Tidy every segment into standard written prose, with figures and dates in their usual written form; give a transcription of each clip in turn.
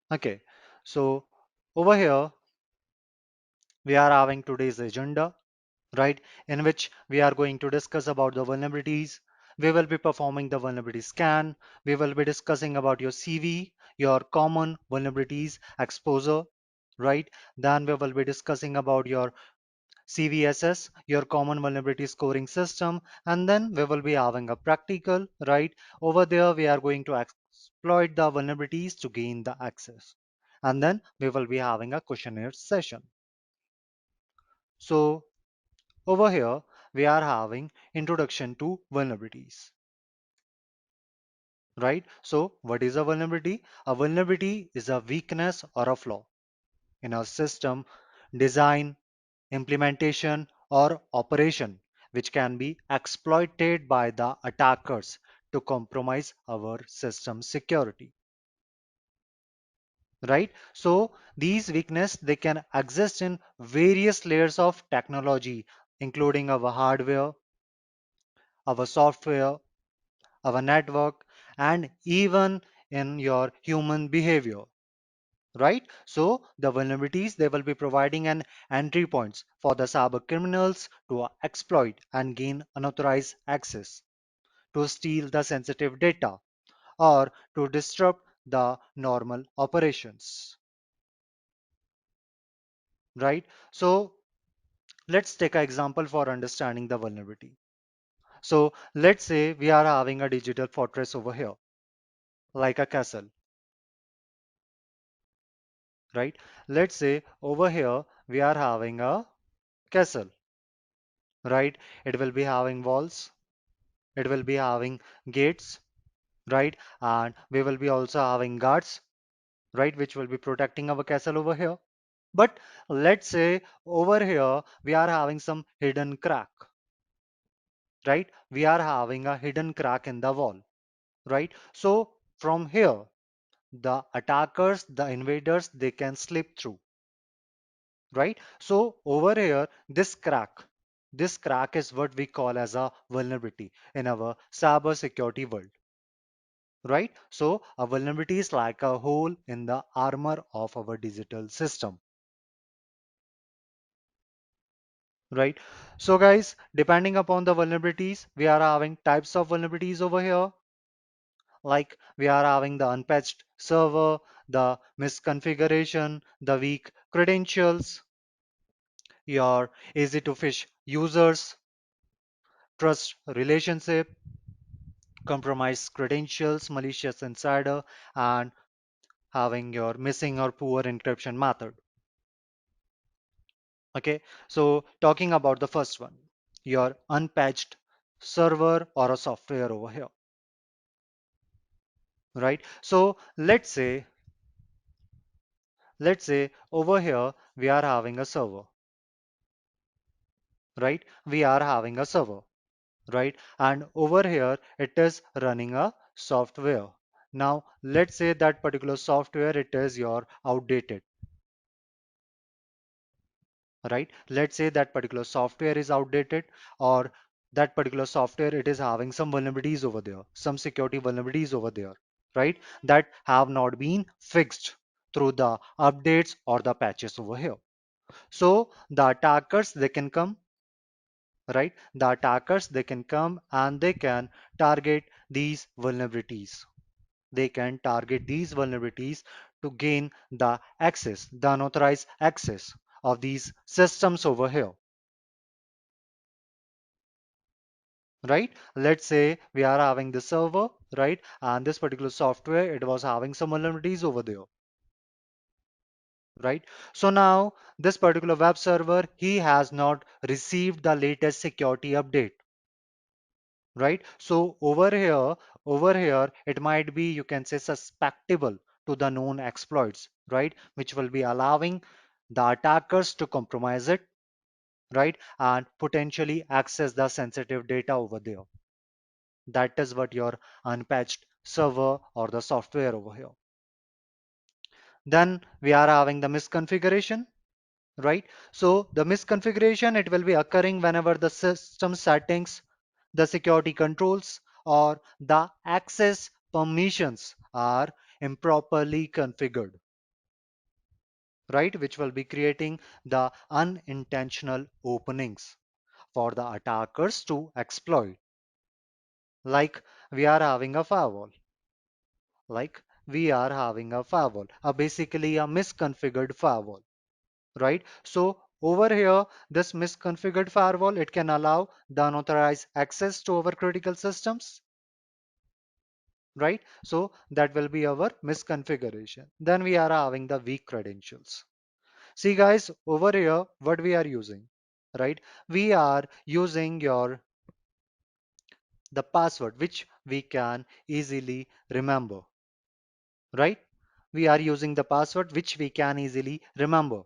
Okay, so over here we are having today's agenda, right, in which we are going to discuss about the vulnerabilities. We will be performing the vulnerability scan. We will be discussing about your CV, your common vulnerabilities exposure, right? Then we will be discussing about your CVSS, your common vulnerability scoring system, and then we will be having a practical, right? Over there, we are going to exploit the vulnerabilities to gain the access. And then we will be having a questionnaire session. So over here, we are having introduction to vulnerabilities, right? So what is a vulnerability? A vulnerability is a weakness or a flaw in a system, design, implementation, or operation, which can be exploited by the attackers to compromise our system security, right? So these weaknesses, they can exist in various layers of technology, including our hardware, our software, our network, and even in your human behavior, right? So the vulnerabilities, they will be providing an entry points for the cyber criminals to exploit and gain unauthorized access, to steal the sensitive data, or to disrupt the normal operations, right? So let's take an example for understanding the vulnerability. So let's say we are having a digital fortress over here, like a castle, right? Let's say over here we are having a castle, right? It will be having walls, it will be having gates, right? And we will be also having guards, right? Which will be protecting our castle over here. But let's say over here we are having some hidden crack, right? We are having a hidden crack in the wall, right? So from here, the attackers, the invaders, they can slip through, right? So over here, this crack is what we call as a vulnerability in our cyber security world, right? So a vulnerability is like a hole in the armor of our digital system, right? So guys, depending upon the vulnerabilities, we are having types of vulnerabilities over here. Like we are having the unpatched server, the misconfiguration, the weak credentials, your easy to phish users, trust relationship, compromised credentials, malicious insider, and having your missing or poor encryption method. Okay, so talking about the first one, your unpatched server or a software over here, right? So let's say over here we are having a server, right? We are having a server, right? And over here it is running a software. Now let's say that particular software, it is your outdated, right? Let's say that particular software is outdated, or that particular software, it is having some vulnerabilities over there, some security vulnerabilities over there, right? That have not been fixed through the updates or the patches over here. So the attackers, they can come, right? The attackers, they can come and they can target these vulnerabilities. They can target these vulnerabilities to gain the access, the unauthorized access of these systems over here, right? Let's say we are having the server, right? And this particular software, it was having some vulnerabilities over there, right? So now this particular web server, he has not received the latest security update, right? So over here, it might be, you can say, susceptible to the known exploits, right? Which will be allowing the attackers to compromise it, right? And potentially access the sensitive data over there. That is what your unpatched server or the software over here. Then we are having the misconfiguration, right? So the misconfiguration, it will be occurring whenever the system settings, the security controls, or the access permissions are improperly configured, right? Which will be creating the unintentional openings for the attackers to exploit. Like we are having a firewall, like we are having a firewall, basically a misconfigured firewall, right? So over here, this misconfigured firewall, it can allow the unauthorized access to our critical systems, right? So that will be our misconfiguration. Then we are having the weak credentials. See guys, over here, what we are using, right? We are using the password, which we can easily remember, right? We are using the password, which we can easily remember.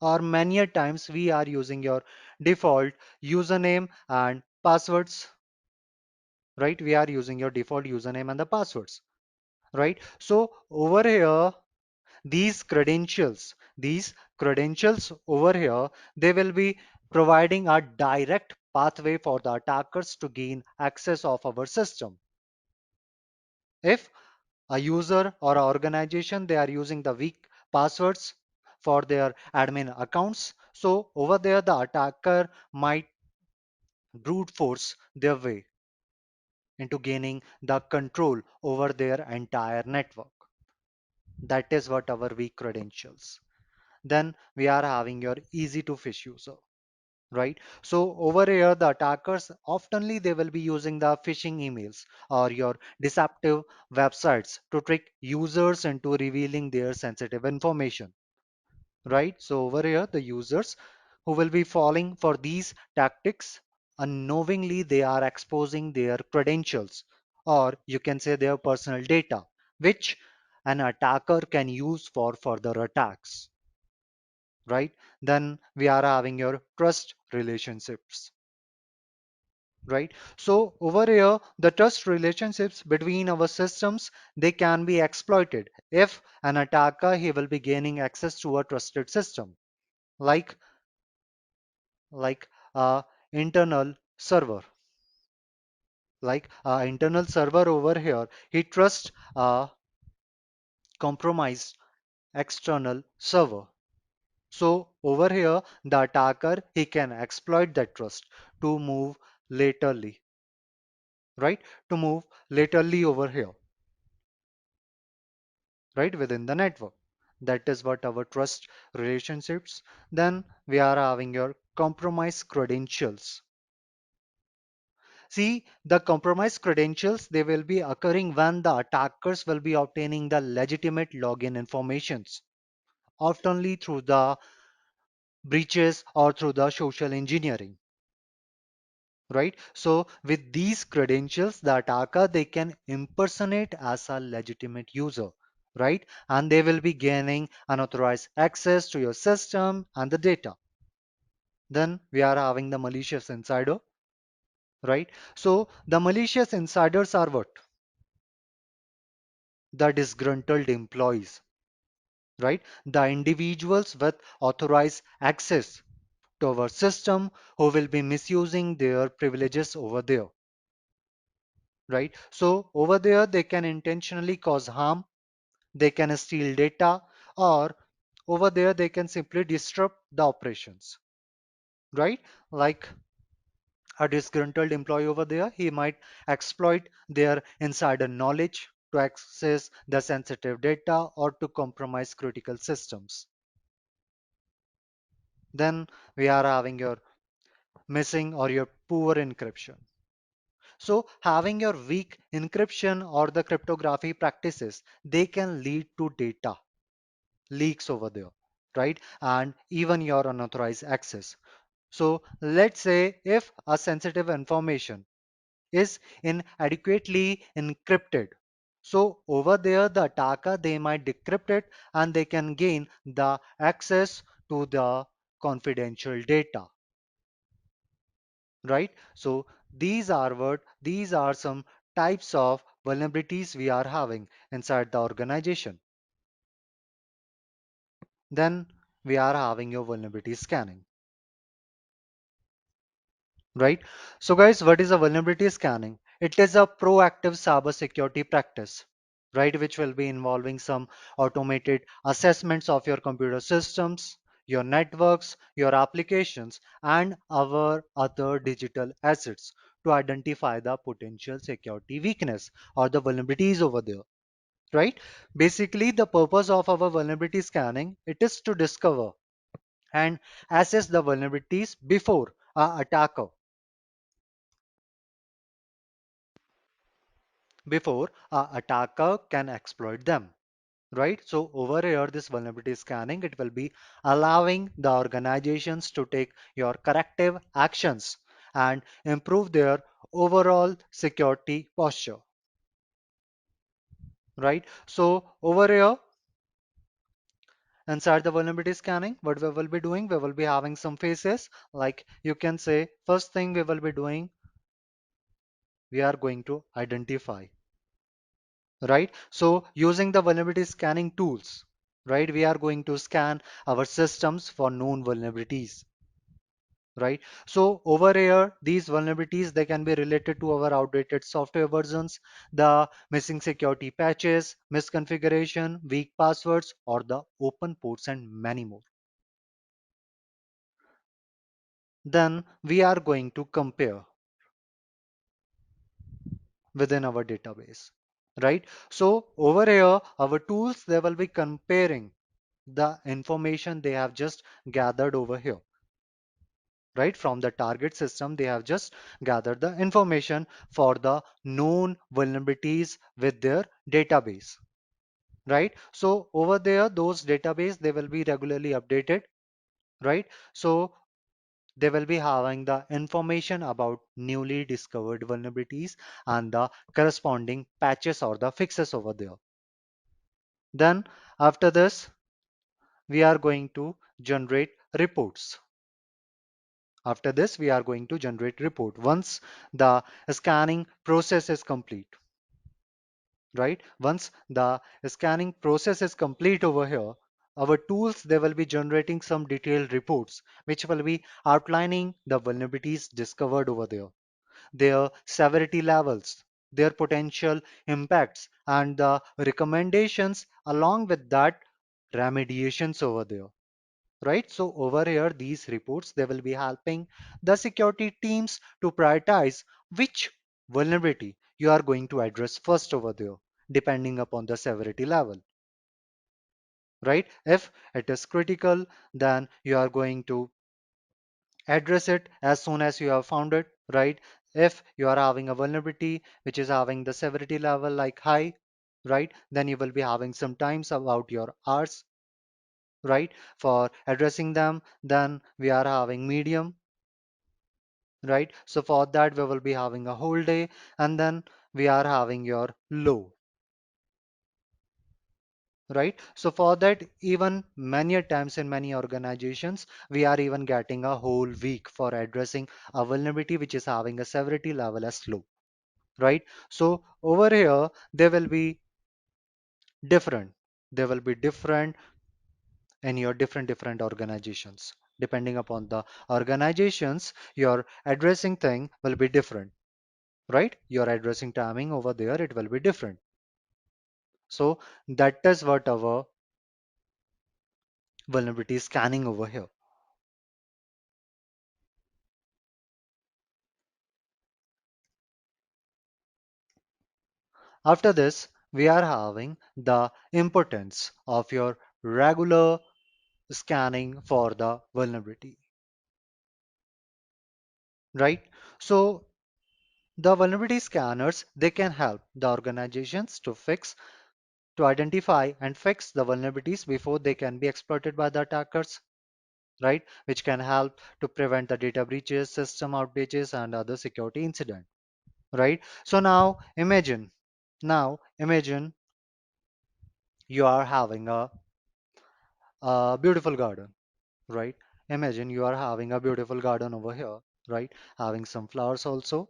Or many a times we are using your default username and passwords, right? We are using your default username and the passwords, right? So over here, these credentials over here, they will be providing a direct pathway for the attackers to gain access of our system. If a user or a organization, they are using the weak passwords for their admin accounts, so over there the attacker might brute force their way into gaining the control over their entire network. That is what our weak credentials. Then we are having your easy to phish user, right? So over here, the attackers oftenly they will be using the phishing emails or your deceptive websites to trick users into revealing their sensitive information, right? So over here, the users who will be falling for these tactics, unknowingly they are exposing their credentials, or you can say their personal data, which an attacker can use for further attacks, right? Then we are having your trust relationships, right? So over here, the trust relationships between our systems, they can be exploited if an attacker he will be gaining access to a trusted system, like like a internal server, like a internal server over here, he trusts a compromised external server. So over here, the attacker he can exploit that trust to move laterally, right? To move laterally over here, right? Within the network. That is what our trust relationships. Then we are having your compromised credentials. See, the compromised credentials, they will be occurring when the attackers will be obtaining the legitimate login informations, oftenly through the breaches or through the social engineering, right? So with these credentials, the attacker, they can impersonate as a legitimate user, right? And they will be gaining unauthorized access to your system and the data. Then we are having the malicious insider, right? So the malicious insiders are what? The disgruntled employees, right? The individuals with authorized access to our system who will be misusing their privileges over there, right? So over there, they can intentionally cause harm, they can steal data, or over there, they can simply disrupt the operations, right? Like a disgruntled employee over there, he might exploit their insider knowledge to access the sensitive data or to compromise critical systems. Then we are having your missing or your poor encryption. So having your weak encryption or the cryptography practices, they can lead to data leaks over there, right? And even your unauthorized access. So let's say if a sensitive information is inadequately encrypted. So over there, the attacker, they might decrypt it and they can gain the access to the confidential data, right? So these are some types of vulnerabilities we are having inside the organization. Then we are having your vulnerability scanning, right? So guys, what is a vulnerability scanning? It is a proactive cybersecurity practice, right? Which will be involving some automated assessments of your computer systems, your networks, your applications, and our other digital assets to identify the potential security weakness or the vulnerabilities over there, right? Basically, the purpose of our vulnerability scanning, it is to discover and assess the vulnerabilities before a attacker can exploit them, right? So over here, this vulnerability scanning, it will be allowing the organizations to take your corrective actions and improve their overall security posture, right? So over here, inside the vulnerability scanning, what we will be doing, we will be having some phases. Like you can say, first thing we will be doing, we are going to identify, right? So using the vulnerability scanning tools, right, we are going to scan our systems for known vulnerabilities, right? So over here, these vulnerabilities, they can be related to our outdated software versions, the missing security patches, misconfiguration, weak passwords, or the open ports, and many more. Then we are going to compare within our database, right? So over here, our tools, they will be comparing the information they have just gathered over here, right? From the target system, they have just gathered the information for the known vulnerabilities with their database, right? So over there, those database, they will be regularly updated, right? So they will be having the information about newly discovered vulnerabilities and the corresponding patches or the fixes over there. Then after this, we are going to generate reports. After this, we are going to generate report once the scanning process is complete, right? Once the scanning process is complete over here, our tools, they will be generating some detailed reports, which will be outlining the vulnerabilities discovered over there, their severity levels, their potential impacts, and the recommendations along with that remediations over there, right? So over here, these reports, they will be helping the security teams to prioritize which vulnerability you are going to address first over there, depending upon the severity level, right? If it is critical, then you are going to address it as soon as you have found it, right? If you are having a vulnerability which is having the severity level like high, right, then you will be having some times about your hours, right, for addressing them. Then we are having medium, right? So for that, we will be having a whole day, and then we are having your low, right? So for that, even many a times in many organizations, we are even getting a whole week for addressing a vulnerability which is having a severity level as low, right? So over here, they will be different. They will be different in your different organizations. Depending upon the organizations, your addressing thing will be different, right? Your addressing timing over there, it will be different. So that is what our vulnerability scanning over here. After this, we are having the importance of your regular scanning for the vulnerability, right? So the vulnerability scanners, they can help the organizations to identify and fix the vulnerabilities before they can be exploited by the attackers, right? Which can help to prevent the data breaches, system outages, and other security incidents, right? So now imagine you are having a beautiful garden, right? Imagine you are having a beautiful garden over here, right? Having some flowers also,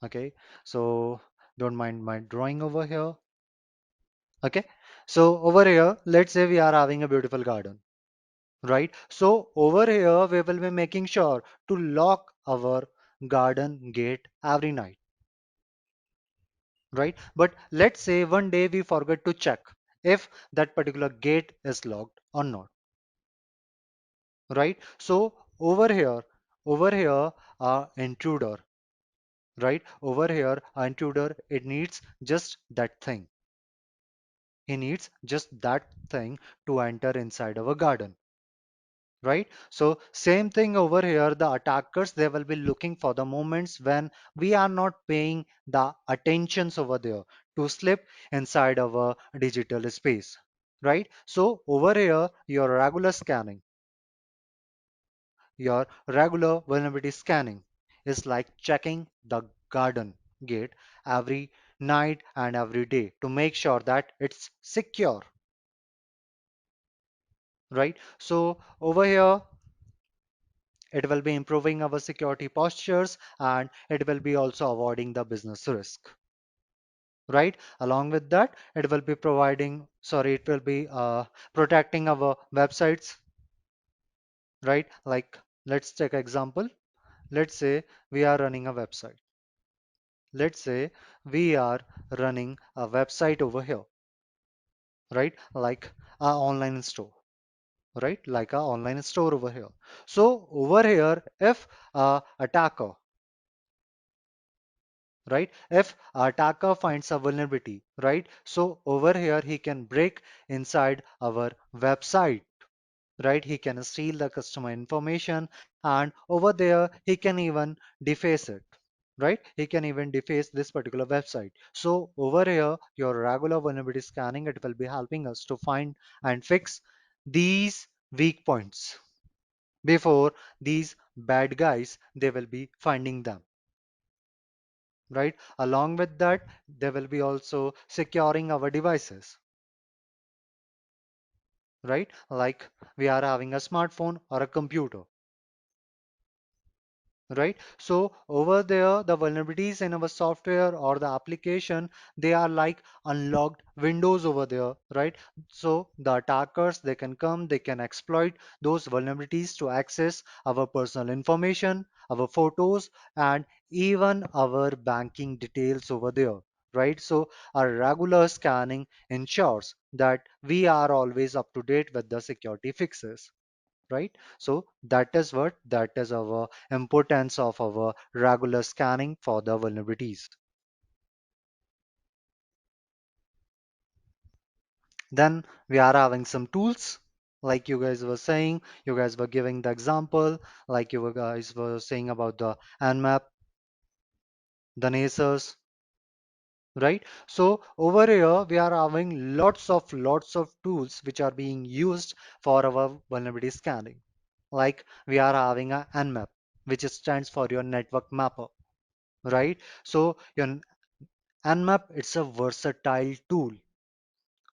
okay? So don't mind my drawing over here, okay? So over here, let's say we are having a beautiful garden, right? So over here, we will be making sure to lock our garden gate every night, right? But let's say one day we forget to check if that particular gate is locked or not, right? So over here, intruder, right? Over here, intruder, it needs just that thing. He needs just that thing to enter inside our garden, right? So same thing over here, the attackers, they will be looking for the moments when we are not paying the attentions over there to slip inside our digital space, right? So over here, your regular vulnerability scanning is like checking the garden gate every night and every day to make sure that it's secure, right? So over here, it will be improving our security postures and it will be also avoiding the business risk, right? Along with that, it will be it will be protecting our websites, right? Like, let's take example. Let's say we are running a website. Let's say we are running a website over here, right? Like a online store, right? Like a online store over here. So over here, if a attacker, right? If attacker finds a vulnerability, right? So over here, he can break inside our website, right? He can steal the customer information and over there, he can even deface it, right? He can even deface this particular website. So over here, your regular vulnerability scanning, it will be helping us to find and fix these weak points before these bad guys, they will be finding them, right? Along with that, they will be also securing our devices, right? Like we are having a smartphone or a computer, right? So over there, the vulnerabilities in our software or the application, they are like unlocked windows over there, right? So the attackers, they can come, they can exploit those vulnerabilities to access our personal information, our photos, and even our banking details over there, right? So our regular scanning ensures that we are always up to date with the security fixes, right? So that is our importance of our regular scanning for the vulnerabilities. Then we are having some tools, like you guys were saying, you guys were giving the example, like guys were saying about the nmap, the nasers, right? So over here we are having lots of tools which are being used for our vulnerability scanning. Like we are having a nmap, which stands for your network mapper, right? So your Nmap, it's a versatile tool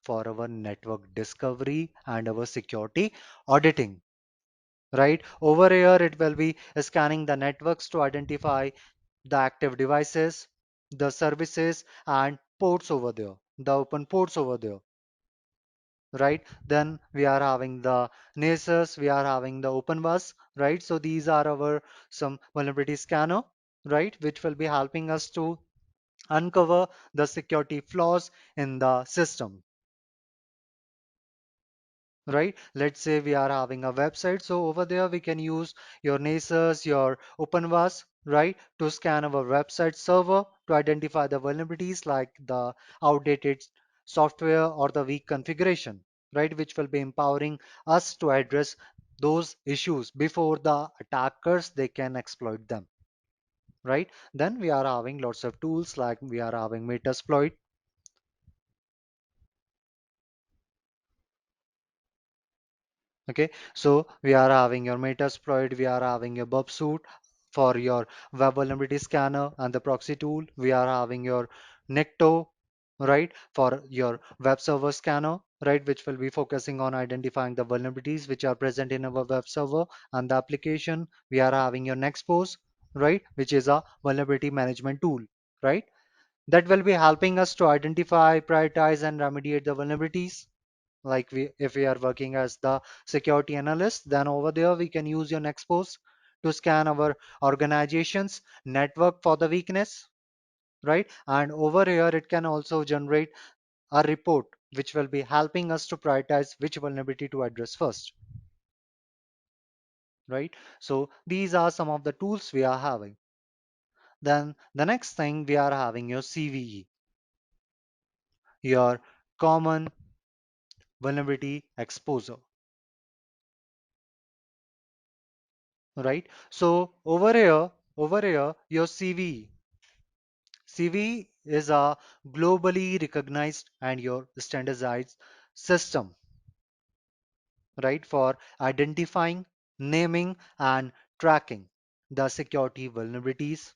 for our network discovery and our security auditing, right? Over here, it will be scanning the networks to identify the active devices, the services, and ports over there, the open ports over there, right? Then we are having the NASers, we are having the open bus, right? So these are our some vulnerability scanner, right? Which will be helping us to uncover the security flaws in the system, right? Let's say we are having a website, so over there we can use your nasers, your openvas, right, to scan our website server to identify the vulnerabilities like the outdated software or the weak configuration, right, which will be empowering us to address those issues before the attackers they can exploit them, right? Then we are having lots of tools like we are having metasploit. Okay, so we are having your Metasploit, we are having your Bub suite for your web vulnerability scanner and the proxy tool. We are having your Necto, right, for your web server scanner, right, which will be focusing on identifying the vulnerabilities which are present in our web server and the application. We are having your Nexpose, right, which is a vulnerability management tool, right, that will be helping us to identify, prioritize, and remediate the vulnerabilities. Like if we are working as the security analyst, then over there we can use your Nexpose to scan our organization's network for the weakness, right? And over here, it can also generate a report which will be helping us to prioritize which vulnerability to address first, right? So these are some of the tools we are having. Then the next thing we are having your CVE, your common vulnerability exposure, right? So over here, your CVE. CVE is a globally recognized and your standardized system, right, for identifying, naming, and tracking the security vulnerabilities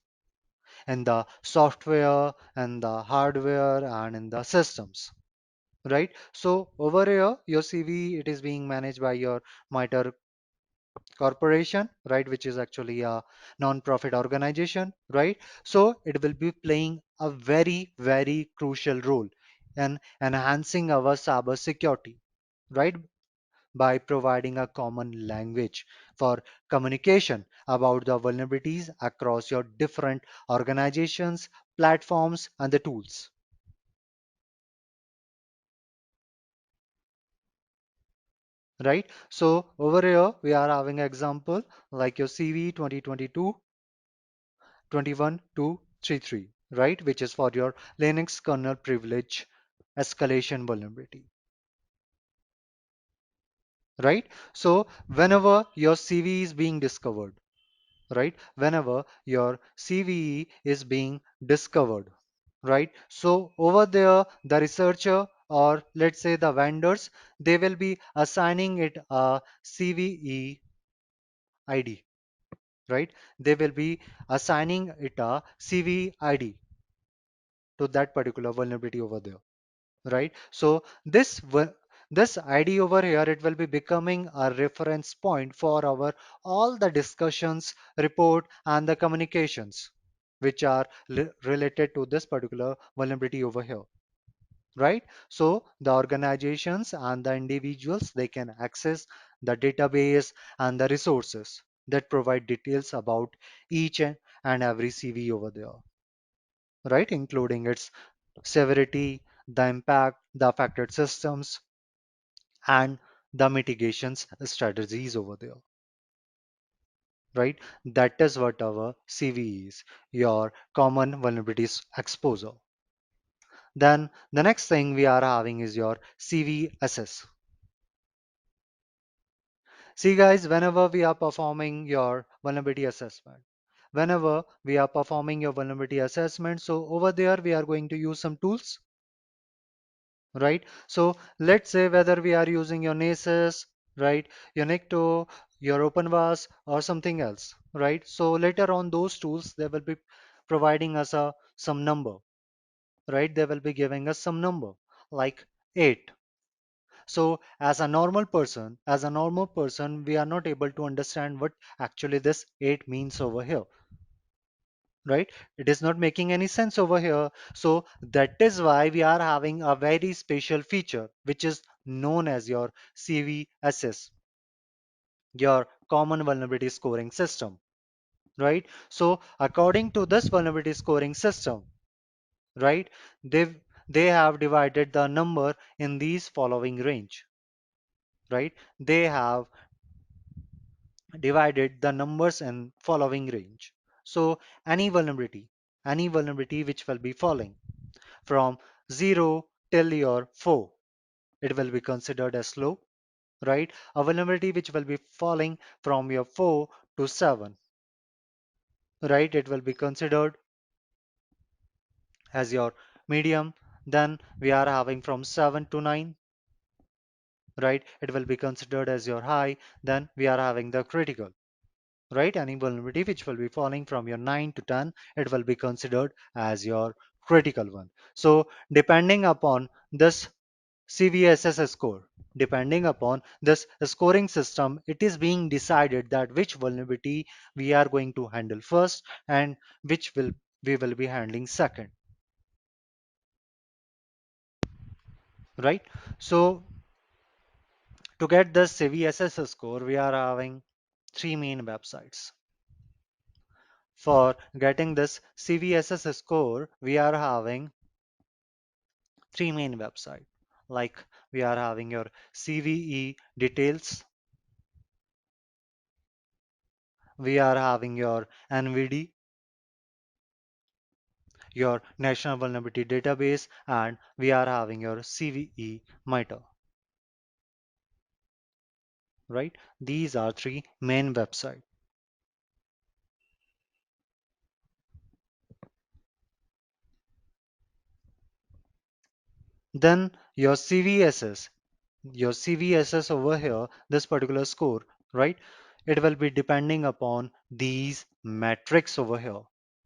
in the software and the hardware and in the systems, right? So over here, your CV, it is being managed by your MITRE corporation, right, which is actually a non-profit organization, right? So it will be playing a very, very crucial role in enhancing our cyber security, right? By providing a common language for communication about the vulnerabilities across your different organizations, platforms, and the tools. Right? So over here we are having an example like your CV 2022 21233, right? Which is for your Linux kernel privilege escalation vulnerability, right? So whenever your CV is being discovered, right? Whenever your CVE is being discovered, right? So over there, the researcher or let's say the vendors, they will be assigning it a CVE ID, right? They will be assigning it a CV ID to that particular vulnerability over there, right? So this ID over here, it will be becoming a reference point for our all the discussions, report, and the communications which are related to this particular vulnerability over here, right? So the organizations and the individuals, they can access the database and the resources that provide details about each and every CV over there, right? Including its severity, the impact, the affected systems, and the mitigations strategies over there, right? That is what our CV is, your common vulnerabilities exposure. Then the next thing we are having is your CVSS. See guys, whenever we are performing your vulnerability assessment, whenever we are performing your vulnerability assessment, so over there we are going to use some tools, right? So let's say whether we are using your NASES, right, your Necto, your OpenVAS, or something else, right? So later on those tools, they will be providing us some number, right? They will be giving us some number like 8. So as a normal person, we are not able to understand what actually this 8 means over here, right? It is not making any sense over here. So that is why we are having a very special feature, which is known as your CVSS, your common vulnerability scoring system, right? So according to this vulnerability scoring system, right, they have divided the number in these following range, right? They have divided the numbers in following range. So any vulnerability which will be falling from 0 till your 4, it will be considered as low, right? A vulnerability which will be falling from your 4 to 7, right? It will be considered as your medium. Then we are having from 7 to 9, right? It will be considered as your high. Then we are having the critical, right? Any vulnerability which will be falling from your 9 to 10, it will be considered as your critical one. So depending upon this CVSS score, depending upon this scoring system, it is being decided that which vulnerability we are going to handle first and which will we will be handling second, right? So to get this CVSS score, we are having three main websites. For getting this CVSS score, we are having three main websites. Like we are having your CVE details, we are having your NVD, your National Vulnerability Database, and we are having your CVE meter, right? These are three main websites. Then your CVSS over here, this particular score, right? It will be depending upon these metrics over here.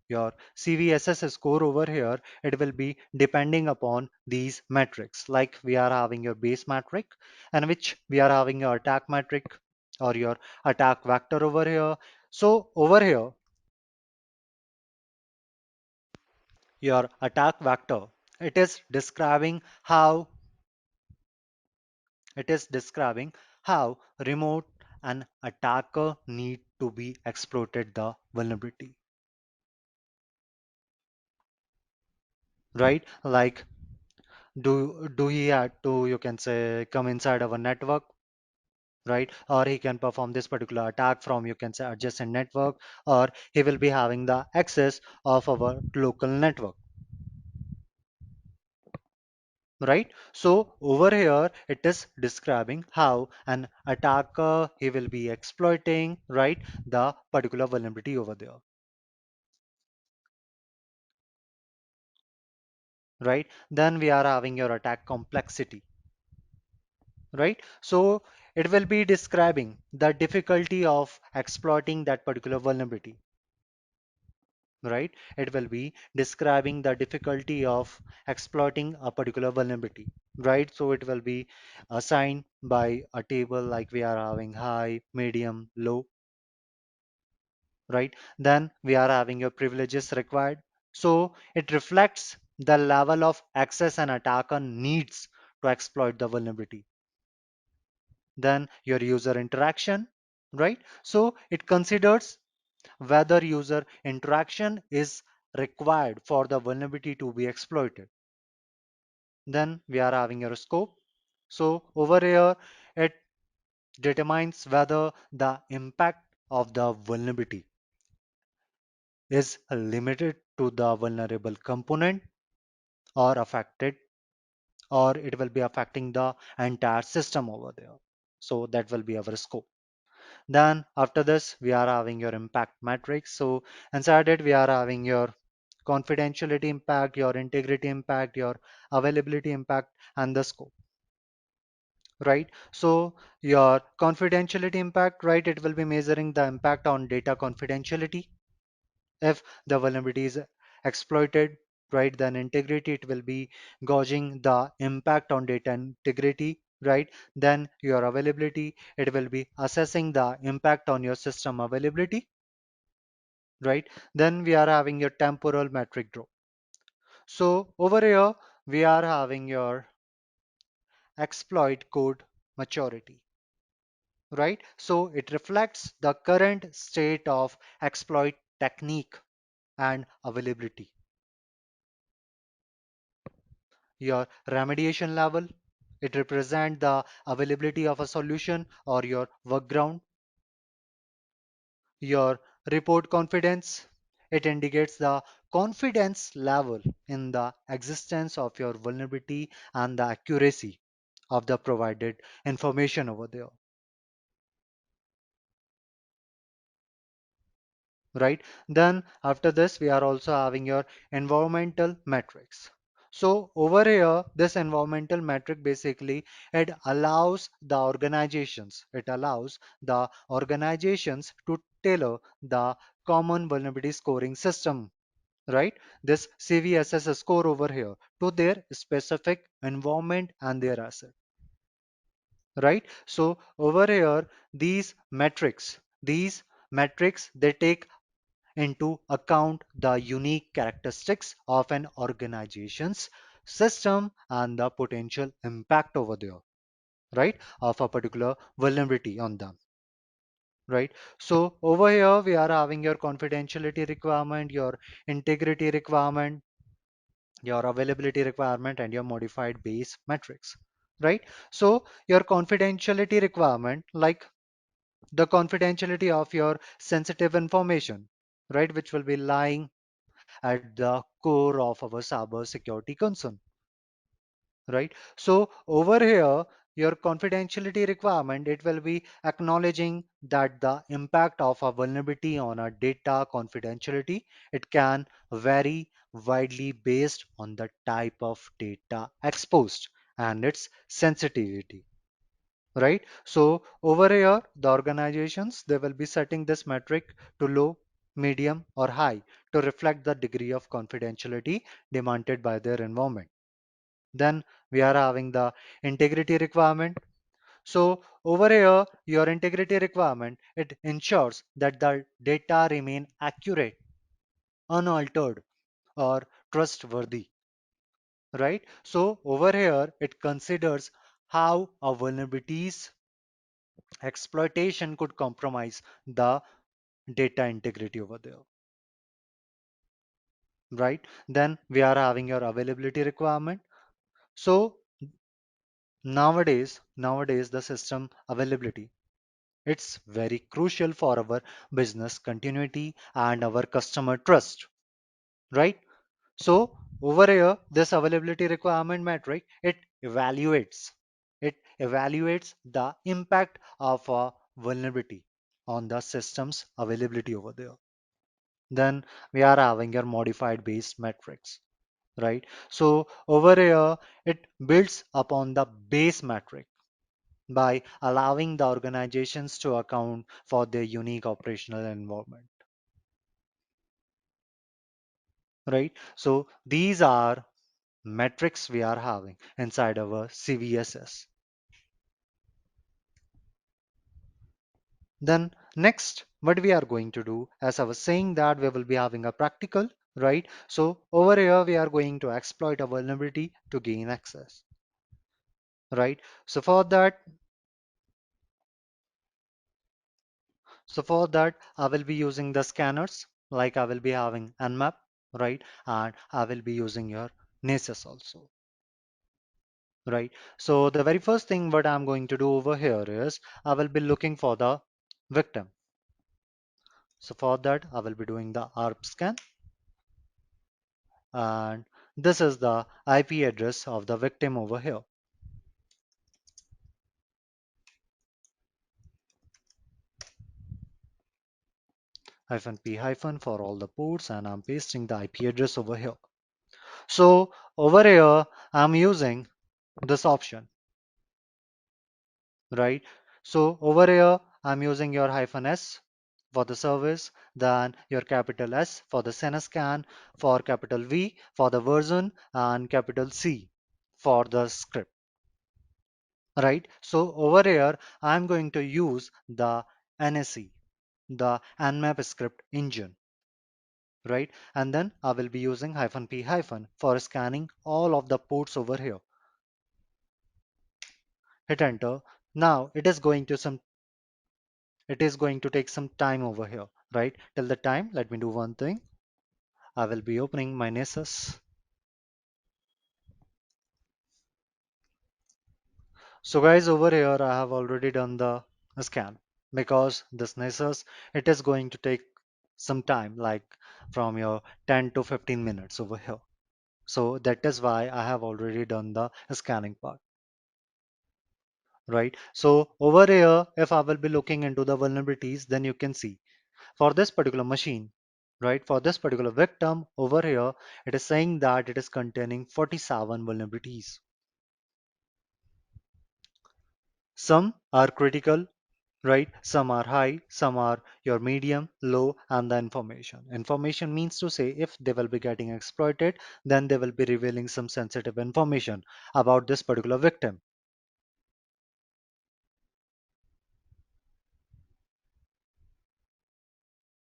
Your CVSS score over here, it will be depending upon these metrics. Like we are having your base metric, and which we are having your attack metric or your attack vector over here. So over here, your attack vector, it is describing how It is describing how remote an attacker need to be exploited the vulnerability, right? Like do he had to, you can say, come inside our network, right? Or he can perform this particular attack from, you can say, adjacent network, or he will be having the access of our local network, right? So over here it is describing how an attacker he will be exploiting, right, the particular vulnerability over there, right? Then we are having your attack complexity, right? So it will be describing the difficulty of exploiting that particular vulnerability, right? It will be describing the difficulty of exploiting a particular vulnerability, right? So it will be assigned by a table like we are having high, medium, low, right? Then we are having your privileges required. So it reflects the level of access an attacker needs to exploit the vulnerability. Then your user interaction, right? So it considers whether user interaction is required for the vulnerability to be exploited. Then we are having your scope. So over here, it determines whether the impact of the vulnerability is limited to the vulnerable component or affected, or it will be affecting the entire system over there. So that will be our scope. Then after this, we are having your impact matrix. So inside it, we are having your confidentiality impact, your integrity impact, your availability impact, and the scope, right? So your confidentiality impact, right, it will be measuring the impact on data confidentiality. If the vulnerability is exploited, right, then integrity, it will be gauging the impact on data integrity, right? Then your availability, it will be assessing the impact on your system availability, right? Then we are having your temporal metric draw. So over here, we are having your exploit code maturity, right? So it reflects the current state of exploit technique and availability. Your remediation level, it represents the availability of a solution or your workaround. Your report confidence, it indicates the confidence level in the existence of your vulnerability and the accuracy of the provided information over there, right? Then after this, we are also having your environmental metrics. So over here, this environmental metric basically it allows the organizations to tailor the common vulnerability scoring system, right? This CVSS score over here to their specific environment and their asset, right? So over here, these metrics, they take into account the unique characteristics of an organization's system and the potential impact over there, right, of a particular vulnerability on them. right? So over here we are having your confidentiality requirement, your integrity requirement, your availability requirement, and your modified base metrics, right? So your confidentiality requirement, like the confidentiality of your sensitive information, right, which will be lying at the core of our cyber security concern, right? So over here, your confidentiality requirement, it will be acknowledging that the impact of a vulnerability on a data confidentiality, it can vary widely based on the type of data exposed and its sensitivity, right? So over here, the organizations, they will be setting this metric to low, medium, or high to reflect the degree of confidentiality demanded by their environment. Then we are having the integrity requirement. So over here, your integrity requirement, it ensures that the data remain accurate, unaltered, or trustworthy, right? So over here, it considers how a vulnerabilities exploitation could compromise the data integrity over there, right? Then we are having your availability requirement. So nowadays the system availability, it's very crucial for our business continuity and our customer trust, right? So over here, this availability requirement metric, it evaluates the impact of a vulnerability on the system's availability over there. Then we are having your modified base metrics, right? So over here, it builds upon the base metric by allowing the organizations to account for their unique operational environment, right? So these are metrics we are having inside our CVSS. Then next, what we are going to do, as I was saying that we will be having a practical, right? So over here, we are going to exploit a vulnerability to gain access, right? So for that, I will be using the scanners, like I will be having Nmap, right? And I will be using your NASES also, right? So the very first thing what I'm going to do over here is I will be looking for the victim. So for that, I will be doing the ARP scan, and this is the IP address of the victim over here. Hyphen P hyphen for all the ports, and I'm pasting the IP address over here. So over here, I'm using this option, right? So over here, I'm using your hyphen S for the service, then your capital S for the scan, for capital V for the version, and capital C for the script, right? So over here, I'm going to use the NSE, the Nmap script engine, right? And then I will be using hyphen P hyphen for scanning all of the ports over here. Hit enter. Now it is going to take some time over here, right? Till the time, let me do one thing. I will be opening my Nessus. So guys, over here I have already done the scan, because this Nessus, it is going to take some time, like from your 10 to 15 minutes over here. So that is why I have already done the scanning part, right? So over here, if I will be looking into the vulnerabilities, then you can see for this particular machine, right? For this particular victim over here, it is saying that it is containing 47 vulnerabilities. Some are critical, right? Some are high, some are your medium, low, and the information. Information means to say if they will be getting exploited, then they will be revealing some sensitive information about this particular victim,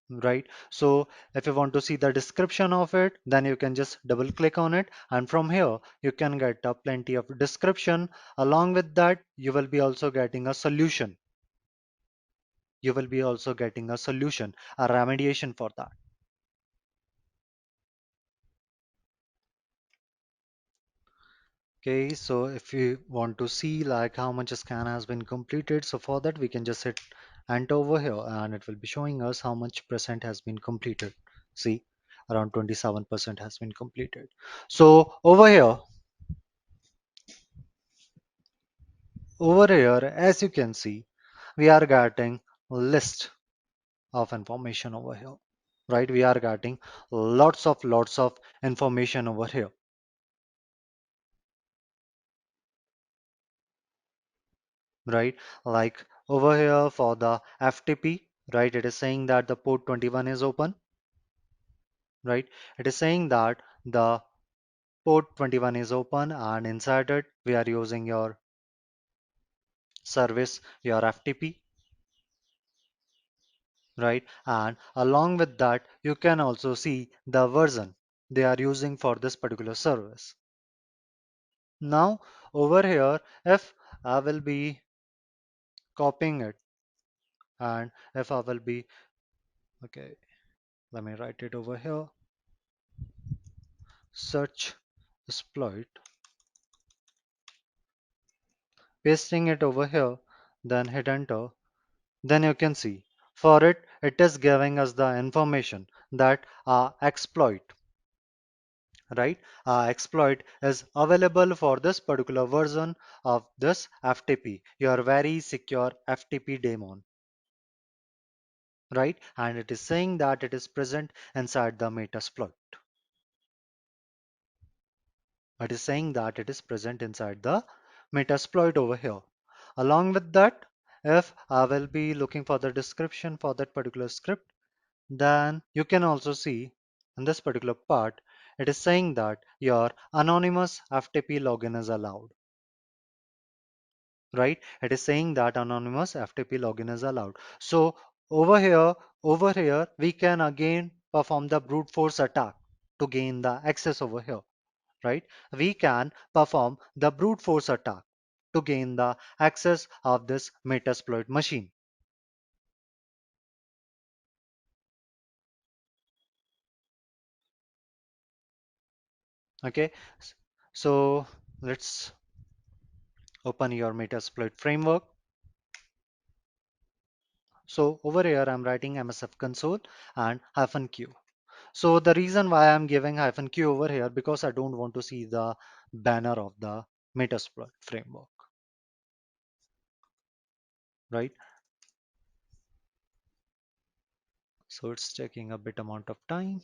right? So if you want to see the description of it, then you can just double click on it, and from here you can get a plenty of description. Along with that, you will be also getting a solution. you will be also getting a solution, a remediation for that. Okay, so if you want to see like how much a scan has been completed, so for that we can just hit enter over here and it will be showing us how much percent has been completed. See, around 27% has been completed. So over here, as you can see, we are getting list of information over here, right? We are getting lots of information over here, right? Like over here for the FTP, right? It is saying that the port 21 is open, right? It is saying that the port 21 is open and inside it we are using your service, your FTP, right? And along with that, you can also see the version they are using for this particular service. Now, over here, if I will be copying it and if I will be, okay, let me write it over here, search exploit, pasting it over here, then hit enter, then you can see for it, it is giving us the information that exploit, right? Exploit is available for this particular version of this FTP, your very secure FTP daemon, right? And it is saying that it is present inside the Metasploit. It is saying that it is present inside the Metasploit over here. Along with that, if I will be looking for the description for that particular script, then you can also see in this particular part, it is saying that your anonymous FTP login is allowed, right? It is saying that anonymous FTP login is allowed. So over here, we can again perform the brute force attack to gain the access over here, right? We can perform the brute force attack to gain the access of this Metasploit machine. Okay, so let's open your Metasploit framework. So over here, I'm writing MSF console and -q. So the reason why I'm giving -q over here because I don't want to see the banner of the Metasploit framework, right? So it's taking a bit amount of time.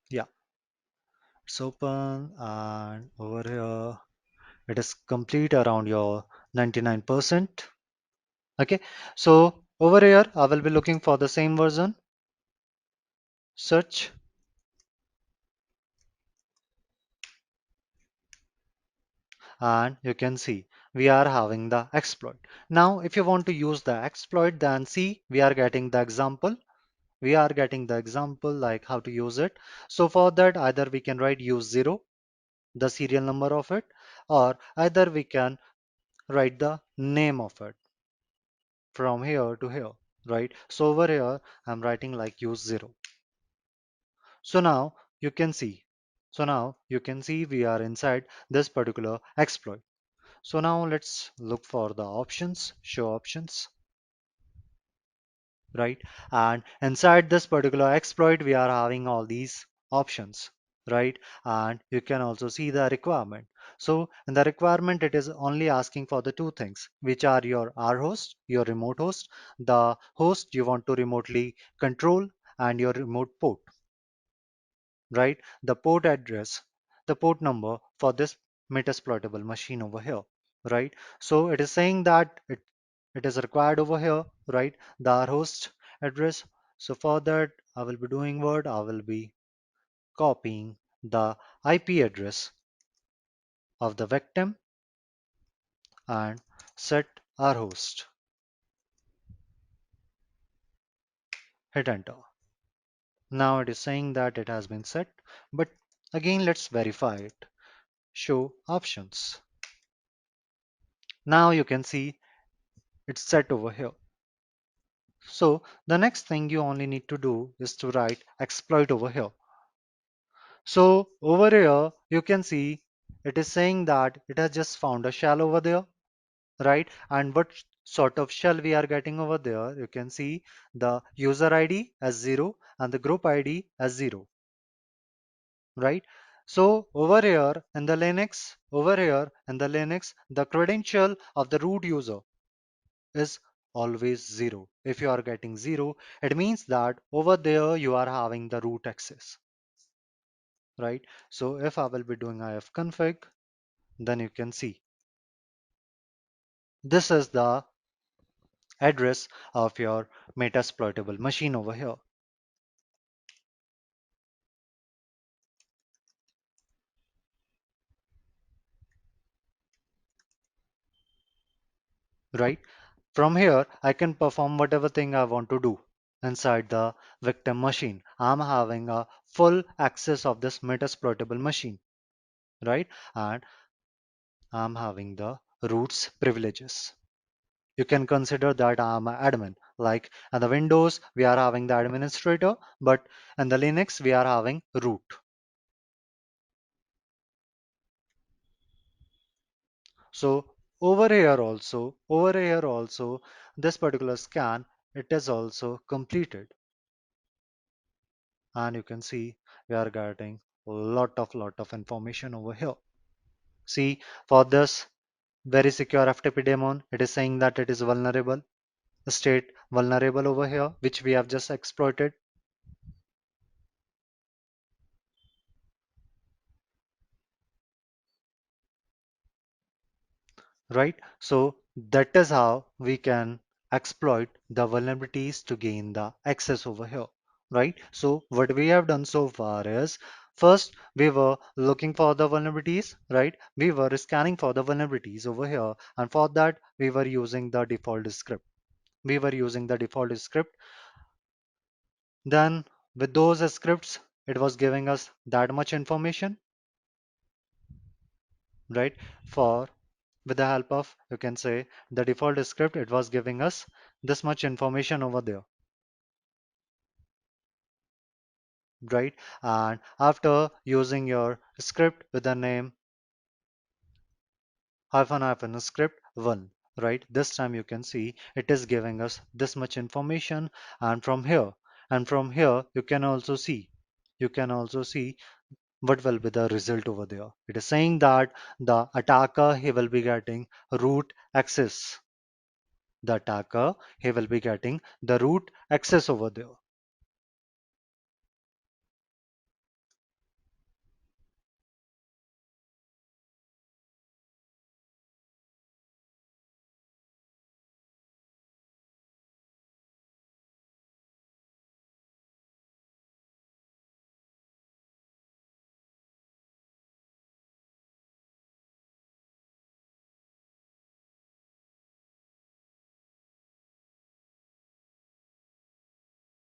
Yeah, it's open and over here it is complete around your 99%. Okay, so over here I will be looking for the same version, search, and you can see we are having the exploit. Now, if you want to use the exploit, then see we are getting the example. We are getting the example like how to use it. So for that, either we can write use 0, the serial number of it, or either we can write the name of it from here to here, right? So over here, I'm writing like use 0. So now you can see. So now you can see we are inside this particular exploit. So now let's look for the options, show options, right? And inside this particular exploit, we are having all these options, right? And you can also see the requirement. So in the requirement, it is only asking for the two things, which are your R host, your remote host, the host you want to remotely control, and your remote port, right? The port address, the port number for this metasploitable machine over here, right? So it is saying that it is required over here, right? The host address. So for that, I will be doing what? I will be copying the IP address of the victim and set our host. Hit enter. Now it is saying that it has been set, but again, let's verify it. show options. Now you can see it's set over here. So the next thing you only need to do is to write exploit over here. So over here, you can see it is saying that it has just found a shell over there, right? And what sort of shell we are getting over there, you can see the user ID as 0 and the group ID as 0, right? So over here in the Linux, the credential of the root user is always 0. If you are getting 0, it means that over there you are having the root access, right? So if I will be doing ifconfig, then you can see this is the address of your metasploitable machine over here, right? From here, I can perform whatever thing I want to do inside the victim machine. I'm having a full access of this metasploitable machine, right? And I'm having the root's privileges. You can consider that I'm an admin. Like in the Windows, we are having the administrator, but in the Linux, we are having root. So over here also, this particular scan, it is also completed. And you can see we are getting lot of information over here. See, for this very secure FTP daemon, it is saying that it is vulnerable, state vulnerable over here, which we have just exploited. Right? So that is how we can exploit the vulnerabilities to gain the access over here, right? So what we have done so far is first we were looking for the vulnerabilities, right? We were scanning for the vulnerabilities over here, and for that we were using the default script. We were using the default script. Then with those scripts, it was giving us that much information, right? For with the help of, you can say, the default script, it was giving us this much information over there, right? And after using your script with the name hyphen script 1, right, this time you can see it is giving us this much information. And from here you can also see what will be the result over there. It is saying that the attacker, he will be getting root access. The attacker, he will be getting the root access over there.